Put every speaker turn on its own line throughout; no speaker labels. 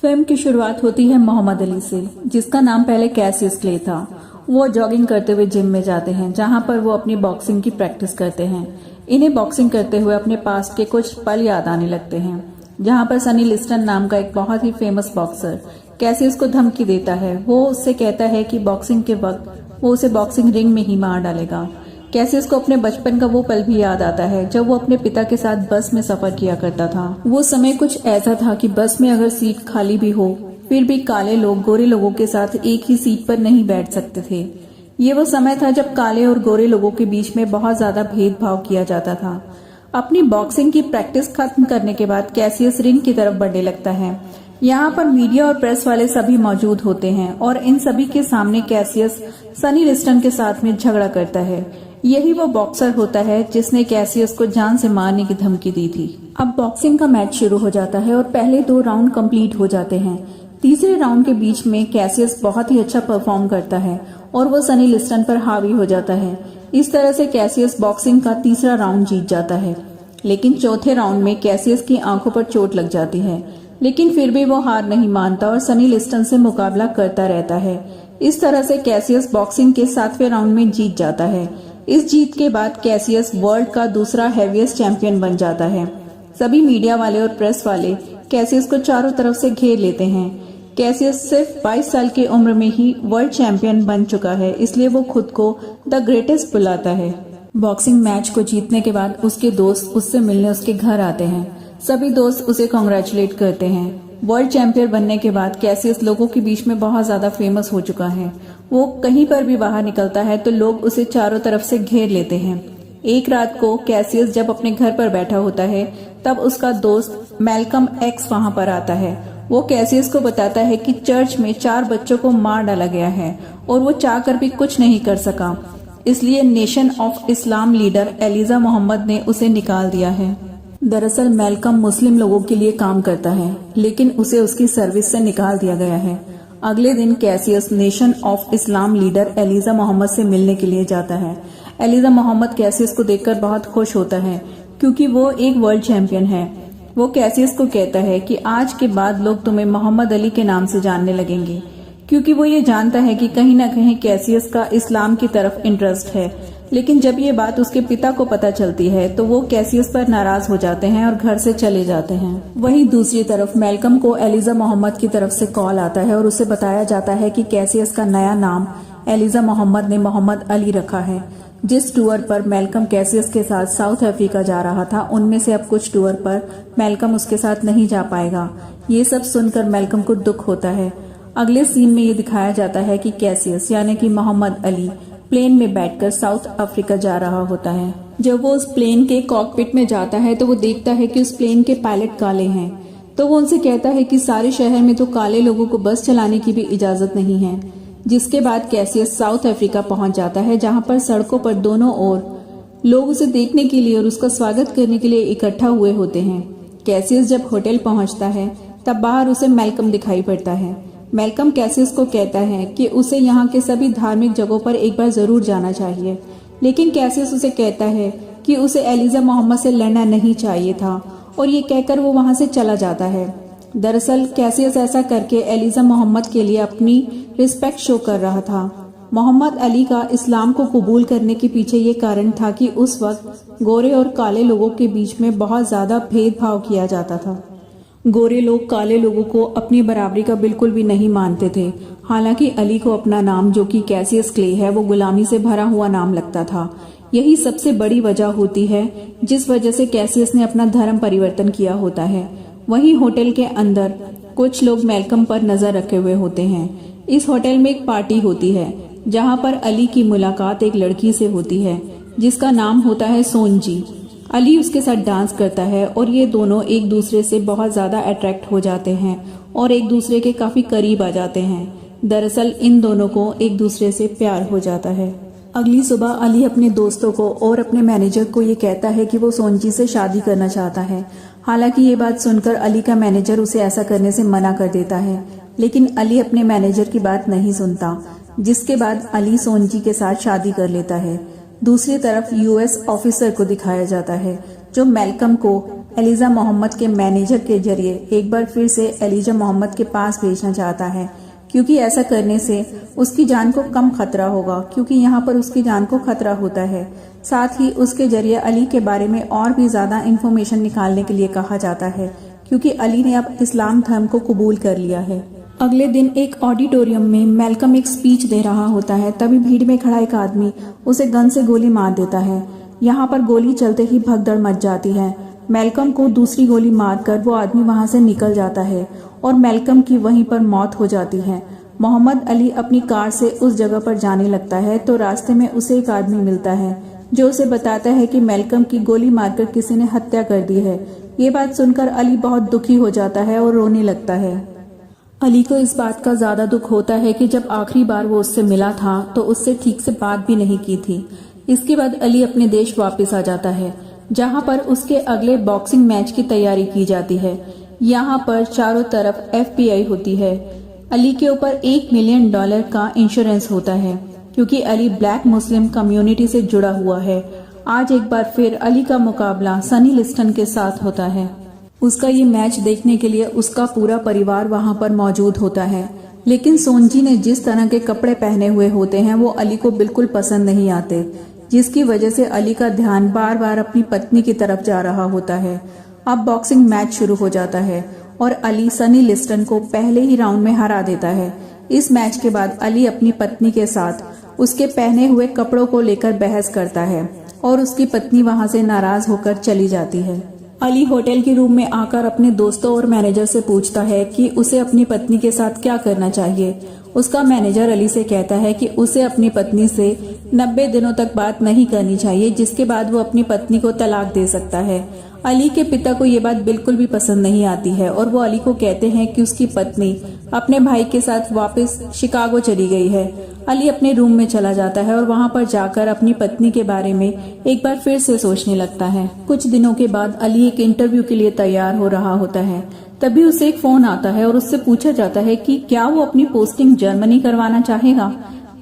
Film की शुरुआत होती है मोहम्मद अली से, जिसका नाम पहले कैसियस क्ले था। वो जॉगिंग करते हुए जिम में जाते हैं, जहां पर वो अपनी बॉक्सिंग की प्रैक्टिस करते हैं। इन्हें बॉक्सिंग करते हुए अपने पास्ट के कुछ पल याद आने लगते हैं, जहां पर सनी लिस्टन नाम का एक बहुत ही फेमस बॉक्सर कैसियस को धमकी देता है। वो उससे कहता है कि बॉक्सिंग के वक्त वो उसे बॉक्सिंग रिंग में ही मार डालेगा। कैसियस को अपने बचपन का वो पल भी याद आता है जब वो अपने पिता के साथ बस में सफर किया करता था। वो समय कुछ ऐसा था कि बस में अगर सीट खाली भी हो, फिर भी काले लोग गोरे लोगों के साथ एक ही सीट पर नहीं बैठ सकते थे। ये वो समय था जब काले और गोरे लोगों के बीच में बहुत ज्यादा भेदभाव किया जाता था। अपनी बॉक्सिंग की प्रैक्टिस खत्म करने के बाद कैसियस रिंग की तरफ बढ़ने लगता है। यहाँ पर मीडिया और प्रेस वाले सभी मौजूद होते हैं और इन सभी के सामने कैसियस सनी लिस्टन के साथ में झगड़ा करता है। यही वो बॉक्सर होता है जिसने कैसियस को जान से मारने की धमकी दी थी। अब बॉक्सिंग का मैच शुरू हो जाता है और पहले 2 राउंड कंप्लीट हो जाते हैं। तीसरे राउंड के बीच में कैसियस बहुत ही अच्छा परफॉर्म करता है और वो सनी लिस्टन पर हावी हो जाता है। इस तरह से कैसियस बॉक्सिंग का तीसरा राउंड जीत जाता है। लेकिन चौथे राउंड में कैसियस की आंखों पर चोट लग जाती है, लेकिन फिर भी वो हार नहीं मानता और सनी लिस्टन से मुकाबला करता रहता है। इस तरह से कैसियस बॉक्सिंग के 7वें राउंड में जीत जाता है। इस जीत के बाद कैसियस वर्ल्ड का दूसरा हैवीएस्ट चैंपियन बन जाता है। सभी मीडिया वाले और प्रेस वाले कैसियस को चारों तरफ से घेर लेते हैं। कैसियस सिर्फ 22 साल की उम्र में ही वर्ल्ड चैंपियन बन चुका है, इसलिए वो खुद को द ग्रेटेस्ट बुलाता है। बॉक्सिंग मैच को जीतने के बाद उसके दोस्त उससे मिलने उसके घर आते हैं। सभी दोस्त उसे कॉन्ग्रेचुलेट करते हैं। वर्ल्ड चैंपियन बनने के बाद कैसियस लोगों के बीच में बहुत ज्यादा फेमस हो चुका है। वो कहीं पर भी बाहर निकलता है तो लोग उसे चारों तरफ से घेर लेते हैं। एक रात को कैसियस जब अपने घर पर बैठा होता है, तब उसका दोस्त मैल्कम एक्स वहां पर आता है। वो कैसियस को बताता है कि चर्च में 4 बच्चों को मार डाला गया है और वो चाहकर भी कुछ नहीं कर सका, इसलिए Nation of Islam leader Elijah Muhammad ने उसे निकाल दिया है। दरअसल मैल्कम मुस्लिम लोगों के लिए काम करता है, लेकिन उसे उसकी सर्विस से निकाल दिया गया है। अगले दिन Cassius Nation of Islam leader Elijah Muhammad से मिलने के लिए जाता है। एलिजा मोहम्मद कैसियस को देखकर बहुत खुश होता है, क्योंकि वो एक वर्ल्ड चैंपियन है। वो कैसियस को कहता है कि आज के बाद लोग तुम्हें मोहम्मद अली के नाम से जानने लगेंगे, क्योंकि वो ये जानता है कि कहीं न कहीं कैसियस का इस्लाम की तरफ इंटरेस्ट है। लेकिन जब ये बात उसके पिता को पता चलती है तो वो कैसियस पर नाराज हो जाते हैं और घर से चले जाते हैं। वहीं दूसरी तरफ मैल्कम को एलिजा मोहम्मद की तरफ से कॉल आता है और उसे बताया जाता है कि कैसियस का नया नाम एलिजा मोहम्मद ने मोहम्मद अली रखा है। जिस टूर पर मैल्कम कैसियस के साथ साउथ अफ्रीका जा रहा था, उनमें से अब कुछ टूर पर मैल्कम उसके साथ नहीं जा पाएगा। ये सब सुनकर मैल्कम को दुख होता है। अगले सीन में ये दिखाया जाता है कि कैसियस यानी कि मोहम्मद अली प्लेन में बैठकर साउथ अफ्रीका जा रहा होता है। जब वो उस प्लेन के कॉकपिट में जाता है तो वो देखता है कि उस प्लेन के पायलट काले हैं। तो वो उनसे कहता है कि सारे शहर में तो काले लोगों को बस चलाने की भी इजाजत नहीं है। जिसके बाद कैसियस साउथ अफ्रीका पहुंच जाता है, जहां पर सड़कों पर दोनों ओर लोग उसे देखने के लिए और उसका स्वागत करने के लिए इकट्ठा हुए होते हैं। कैसियस जब होटल पहुंचता है तब बाहर उसे मैल्कम दिखाई पड़ता है। मैल्कम कैसियस को कहता है कि उसे यहाँ के सभी धार्मिक जगहों पर एक बार जरूर जाना चाहिए, लेकिन कैसियस उसे कहता है कि उसे एलिजा मोहम्मद से लड़ना नहीं चाहिए था और ये कहकर वो वहां से चला जाता है। दरअसल कैसियस ऐसा करके एलिजा मोहम्मद के लिए अपनी रिस्पेक्ट शो कर रहा था। मोहम्मद अली का इस्लाम को कबूल करने के पीछे ये कारण था कि उस वक्त गोरे और काले लोगों के बीच में बहुत ज्यादा भेदभाव किया जाता था। गोरे लोग काले लोगों को अपनी बराबरी का बिल्कुल भी नहीं मानते थे। हालांकि अली को अपना नाम, जो कि कैसियस क्ले है, वो गुलामी से भरा हुआ नाम लगता था। यही सबसे बड़ी वजह होती है जिस वजह से कैसियस ने अपना धर्म परिवर्तन किया होता है। वहीं होटल के अंदर कुछ लोग मैल्कम पर नजर रखे हुए होते हैं। इस होटल में एक पार्टी होती है जहां पर अली की मुलाकात एक लड़की से होती है जिसका नाम होता है सोनजी। अली उसके साथ डांस करता है और ये दोनों एक दूसरे से बहुत ज्यादा अट्रैक्ट हो जाते हैं और एक दूसरे के काफी करीब आ जाते हैं। दरअसल इन दोनों को एक दूसरे से प्यार हो जाता है। अगली सुबह अली अपने दोस्तों को और अपने मैनेजर को ये कहता है कि वो सोनजी से शादी करना चाहता है। हालांकि ये बात सुनकर अली का मैनेजर उसे ऐसा करने से मना कर देता है, लेकिन अली अपने मैनेजर की बात नहीं सुनता, जिसके बाद अली सोनजी के साथ शादी कर लेता है। दूसरी तरफ यूएस ऑफिसर को दिखाया जाता है जो मैल्कम को एलिजा मोहम्मद के मैनेजर के जरिए एक बार फिर से एलिजा मोहम्मद के पास भेजना चाहता है, क्योंकि ऐसा करने से उसकी जान को कम खतरा होगा, क्योंकि यहाँ पर उसकी जान को खतरा होता है। साथ ही उसके जरिए अली के बारे में और भी ज्यादा इंफॉर्मेशन निकालने के लिए कहा जाता है, क्योंकि अली ने अब इस्लाम धर्म को कबूल कर लिया है। अगले दिन एक ऑडिटोरियम में मैल्कम एक स्पीच दे रहा होता है, तभी भीड़ में खड़ा एक आदमी उसे गन से गोली मार देता है। यहाँ पर गोली चलते ही भगदड़ मच जाती है। मैल्कम को दूसरी गोली मारकर वो आदमी वहाँ से निकल जाता है और मैल्कम की वहीं पर मौत हो जाती है। मोहम्मद अली अपनी कार से उस जगह पर जाने लगता है तो रास्ते में उसे एक आदमी मिलता है जो उसे बताता है कि मैल्कम की गोली मारकर किसी ने हत्या कर दी है। ये बात सुनकर अली बहुत दुखी हो जाता है और रोने लगता है। अली को इस बात का ज्यादा दुख होता है कि जब आखिरी बार वो उससे मिला था तो उससे ठीक से बात भी नहीं की थी। इसके बाद अली अपने देश वापस आ जाता है, जहाँ पर उसके अगले बॉक्सिंग मैच की तैयारी की जाती है। यहाँ पर चारों तरफ FBI होती है। अली के ऊपर $1 मिलियन का इंश्योरेंस होता है, क्योंकि अली ब्लैक मुस्लिम कम्युनिटी से जुड़ा हुआ है। आज एक बार फिर अली का मुकाबला सनी लिस्टन के साथ होता है। उसका ये मैच देखने के लिए उसका पूरा परिवार वहाँ पर मौजूद होता है, लेकिन सोनजी ने जिस तरह के कपड़े पहने हुए होते हैं वो अली को बिल्कुल पसंद नहीं आते, जिसकी वजह से अली का ध्यान बार बार अपनी पत्नी की तरफ जा रहा होता है। अब बॉक्सिंग मैच शुरू हो जाता है और अली सनी लिस्टन को पहले ही राउंड में हरा देता है। इस मैच के बाद अली अपनी पत्नी के साथ उसके पहने हुए कपड़ों को लेकर बहस करता है और उसकी पत्नी वहां से नाराज होकर चली जाती है। अली होटल के रूम में आकर अपने दोस्तों और मैनेजर से पूछता है कि उसे अपनी पत्नी के साथ क्या करना चाहिए। उसका मैनेजर अली से कहता है कि उसे अपनी पत्नी से 90 दिनों तक बात नहीं करनी चाहिए, जिसके बाद वो अपनी पत्नी को तलाक दे सकता है। अली के पिता को ये बात बिल्कुल भी पसंद नहीं आती है और वो अली को कहते हैं कि उसकी पत्नी अपने भाई के साथ वापस शिकागो चली गई है। अली अपने रूम में चला जाता है और वहाँ पर जाकर अपनी पत्नी के बारे में एक बार फिर से सोचने लगता है। कुछ दिनों के बाद अली एक इंटरव्यू के लिए तैयार हो रहा होता है, तभी उसे एक फोन आता है और उससे पूछा जाता है कि क्या वो अपनी पोस्टिंग जर्मनी करवाना चाहेगा।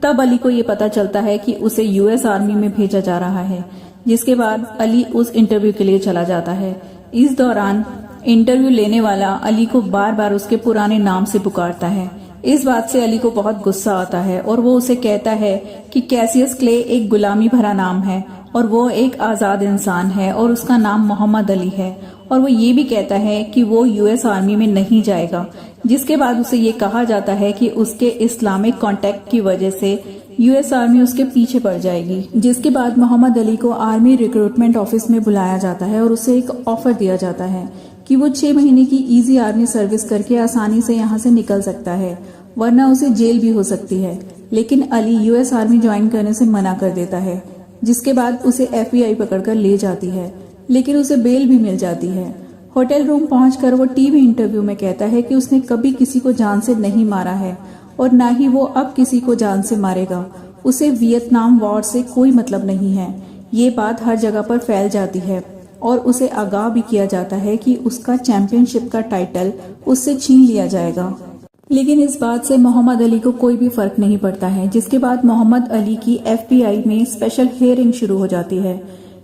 तब अली को ये पता चलता है कि उसे US आर्मी में भेजा जा रहा है, जिसके बाद अली उस इंटरव्यू के लिए चला जाता है। इस दौरान इंटरव्यू लेने वाला अली को बार बार उसके पुराने नाम से पुकारता है। इस बात से अली को बहुत गुस्सा आता है और वो उसे कहता है कि कैसियस क्ले एक गुलामी भरा नाम है और वो एक आजाद इंसान है और उसका नाम मोहम्मद अली है, और वो ये भी कहता है कि वो US आर्मी में नहीं जाएगा। जिसके बाद उसे ये कहा जाता है कि उसके इस्लामिक कॉन्टेक्ट की वजह से US आर्मी उसके पीछे पड़ जाएगी। जिसके बाद मोहम्मद अली को आर्मी रिक्रूटमेंट ऑफिस में बुलाया जाता है और उसे एक ऑफर दिया जाता है कि वो 6 महीने की इजी आर्मी सर्विस करके आसानी से यहाँ से निकल सकता है, वरना उसे जेल भी हो सकती है। लेकिन अली US आर्मी ज्वाइन करने से मना कर देता है, जिसके बाद उसे FBI पकड़कर ले जाती है, लेकिन उसे बेल भी मिल जाती है। होटल रूम पहुंचकर वो टीवी इंटरव्यू में कहता है कि उसने कभी किसी को जान से नहीं मारा है और ना ही वो अब किसी को जान से मारेगा। उसे वियतनाम वॉर से कोई मतलब नहीं है। ये बात हर जगह पर फैल जाती है और उसे आगाह भी किया जाता है कि उसका चैंपियनशिप का टाइटल उससे छीन लिया जाएगा। लेकिन इस बात से मोहम्मद अली को कोई भी फर्क नहीं पड़ता है। जिसके बाद मोहम्मद अली की FBI में स्पेशल हियरिंग शुरू हो जाती है।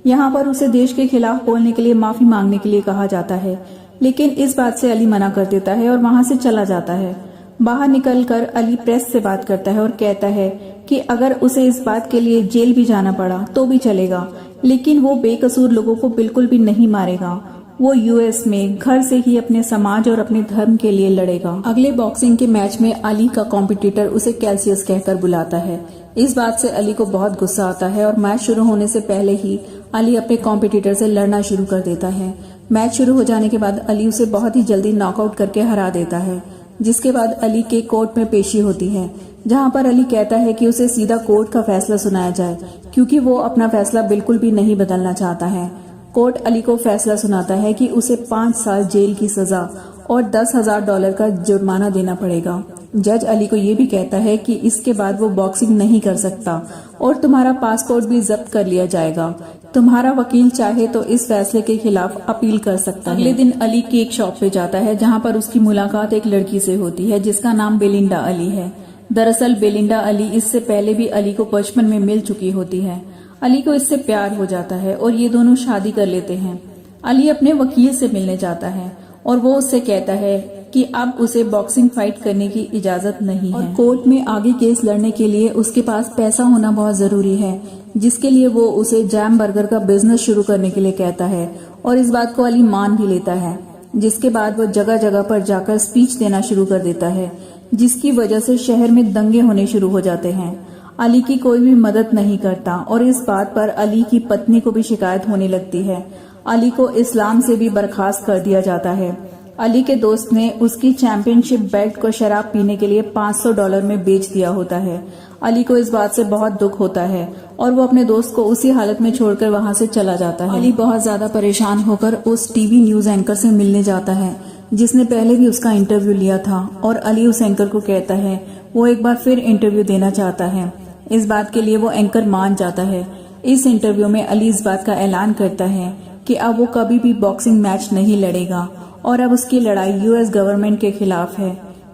यहाँ पर उसे देश के खिलाफ बोलने के लिए माफी मांगने के लिए कहा जाता है, लेकिन इस बात से अली मना कर देता है और वहाँ से चला जाता है। बाहर निकलकर अली प्रेस से बात करता है और कहता है कि अगर उसे इस बात के लिए जेल भी जाना पड़ा तो भी चलेगा, लेकिन वो बेकसूर लोगों को बिल्कुल भी नहीं मारेगा। वो US में घर से ही अपने समाज और अपने धर्म के लिए लड़ेगा। अगले बॉक्सिंग के मैच में अली का कॉम्पिटिटर उसे कैल्सियस कहकर बुलाता है। इस बात से अली को बहुत गुस्सा आता है और मैच शुरू होने से पहले ही अली अपने कॉम्पिटिटर से लड़ना शुरू कर देता है। मैच शुरू हो जाने के बाद अली उसे बहुत ही जल्दी नॉकआउट करके हरा देता है। जिसके बाद अली के कोर्ट में पेशी होती है, जहां पर अली कहता है कि उसे सीधा कोर्ट का फैसला सुनाया जाए, क्योंकि वो अपना फैसला बिल्कुल भी नहीं बदलना चाहता है। कोर्ट अली को फैसला सुनाता है कि उसे 5 साल जेल की सजा और $10,000 का जुर्माना देना पड़ेगा। जज अली को ये भी कहता है कि इसके बाद वो बॉक्सिंग नहीं कर सकता और तुम्हारा पासपोर्ट भी जब्त कर लिया जाएगा। तुम्हारा वकील चाहे तो इस फैसले के खिलाफ अपील कर सकता है। अगले दिन अली केक शॉप पे जाता है, जहाँ पर उसकी मुलाकात एक लड़की से होती है जिसका नाम बेलिंडा अली है। दरअसल बेलिंडा अली इससे पहले भी अली को बचपन में मिल चुकी होती है। अली को इससे प्यार हो जाता है और ये दोनों शादी कर लेते हैं। अली अपने वकील से मिलने जाता है और वो उससे कहता है कि अब उसे बॉक्सिंग फाइट करने की इजाजत नहीं है और कोर्ट में आगे केस लड़ने के लिए उसके पास पैसा होना बहुत जरूरी है, जिसके लिए वो उसे जैम बर्गर का बिजनेस शुरू करने के लिए कहता है और इस बात को अली मान भी लेता है। जिसके बाद वो जगह जगह पर जाकर स्पीच देना शुरू कर देता है, जिसकी वजह से शहर में दंगे होने शुरू हो जाते हैं। अली की कोई भी मदद नहीं करता और इस बात पर अली की पत्नी को भी शिकायत होने लगती है। अली को इस्लाम से भी बर्खास्त कर दिया जाता है। अली के दोस्त ने उसकी चैंपियनशिप बेल्ट को शराब पीने के लिए $500 में बेच दिया होता है। अली को इस बात से बहुत दुख होता है और वो अपने दोस्त को उसी हालत में छोड़कर वहां से चला जाता है। अली बहुत ज्यादा परेशान होकर उस टीवी न्यूज एंकर से मिलने जाता है जिसने पहले भी उसका इंटरव्यू लिया था और अली उस एंकर को कहता है वो एक बार फिर इंटरव्यू देना चाहता है। इस बात के लिए वो एंकर मान जाता है। इस इंटरव्यू में अली इस बात का ऐलान करता है कि अब वो कभी भी बॉक्सिंग मैच नहीं लड़ेगा और अब उसकी लड़ाई यूएस गवर्नमेंट के खिलाफ है।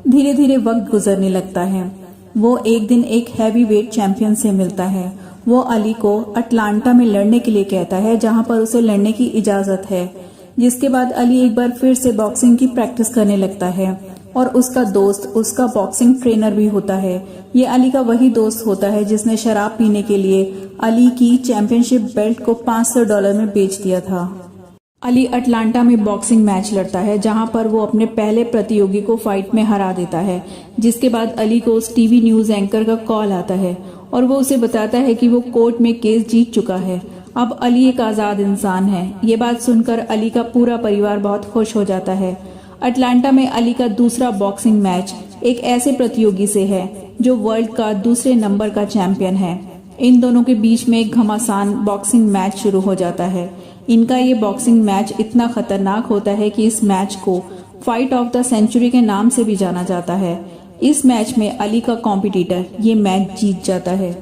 धीरे धीरे वक्त गुजरने लगता है। वो एक दिन एक हैवी वेट चैंपियन से मिलता है। वो अली को अटलांटा में लड़ने के लिए कहता है जहां पर उसे लड़ने की इजाजत है। जिसके बाद अली एक बार फिर से बॉक्सिंग की प्रैक्टिस करने लगता है और उसका दोस्त उसका बॉक्सिंग ट्रेनर भी होता है। ये अली का वही दोस्त होता है जिसने शराब पीने के लिए अली की चैंपियनशिप बेल्ट को $500 में बेच दिया था। अली अटलांटा में बॉक्सिंग मैच लड़ता है जहां पर वो अपने पहले प्रतियोगी को फाइट में हरा देता है। जिसके बाद अली को उस टीवी न्यूज एंकर का कॉल आता है और वो उसे बताता है कि वो कोर्ट में केस जीत चुका है। अब अली एक आजाद इंसान है। ये बात सुनकर अली का पूरा परिवार बहुत खुश हो जाता है। अटलांटा में अली का दूसरा बॉक्सिंग मैच एक ऐसे प्रतियोगी से है जो वर्ल्ड का दूसरे नंबर का चैंपियन है। इन दोनों के बीच में एक घमासान बॉक्सिंग मैच शुरू हो जाता है। इनका ये बॉक्सिंग मैच इतना खतरनाक होता है कि इस मैच को फाइट ऑफ द सेंचुरी के नाम से भी जाना जाता है। इस मैच में अली का कॉम्पिटिटर ये मैच जीत जाता है।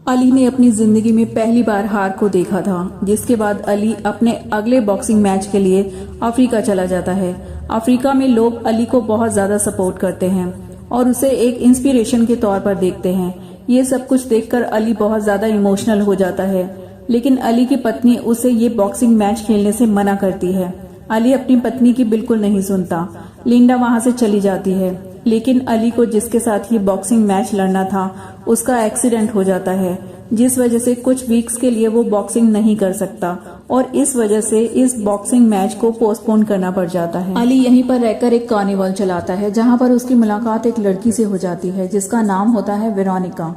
अली ने अपनी जिंदगी में पहली बार हार को देखा था, जिसके बाद अली अपने अगले बॉक्सिंग मैच के लिए अफ्रीका चला जाता है। अफ्रीका में लोग अली को बहुत ज्यादा सपोर्ट करते हैं और उसे एक इंस्पिरेशन के तौर पर देखते हैं। ये सब कुछ देखकर अली बहुत ज्यादा इमोशनल हो जाता है, लेकिन अली की पत्नी उसे ये बॉक्सिंग मैच खेलने से मना करती है। अली अपनी पत्नी की बिल्कुल नहीं सुनता। लिंडा वहां से चली जाती है, लेकिन अली को जिसके साथ ये बॉक्सिंग मैच लड़ना था उसका एक्सीडेंट हो जाता है, जिस वजह से कुछ वीक्स के लिए वो बॉक्सिंग नहीं कर सकता और इस वजह से इस बॉक्सिंग मैच को पोस्टपोन करना पड़ जाता है। अली यहीं पर रहकर एक कार्निवल चलाता है जहां पर उसकी मुलाकात एक लड़की से हो जाती है जिसका नाम होता है वेरोनिका।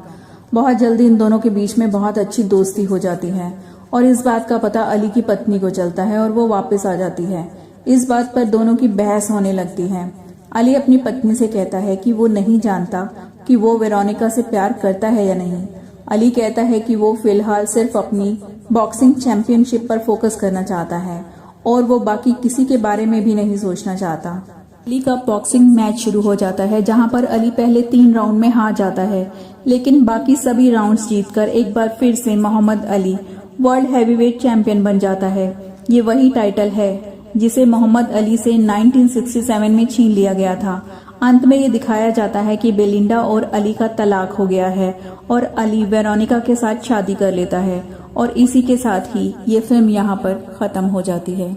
बहुत जल्दी इन दोनों के बीच में बहुत अच्छी दोस्ती हो जाती है और इस बात का पता अली की पत्नी को चलता है और वो वापस आ जाती है। इस बात पर दोनों की बहस होने लगती है। अली अपनी पत्नी से कहता है कि वो नहीं जानता कि वो वेरोनिका से प्यार करता है या नहीं। अली कहता है कि वो फिलहाल सिर्फ अपनी बॉक्सिंग चैंपियनशिप पर फोकस करना चाहता है और वो बाकी किसी के बारे में भी नहीं सोचना चाहता। अली का बॉक्सिंग मैच शुरू हो जाता है जहां पर अली पहले 3 राउंड में हार जाता है, लेकिन बाकी सभी राउंड्स जीतकर एक बार फिर से Muhammad Ali world heavyweight champion बन जाता है। ये वही टाइटल है जिसे मोहम्मद अली से 1967 में छीन लिया गया था। अंत में ये दिखाया जाता है कि बेलिंडा और अली का तलाक हो गया है और अली वेरोनिका के साथ शादी कर लेता है और इसी के साथ ही ये फिल्म यहाँ पर खत्म हो जाती है।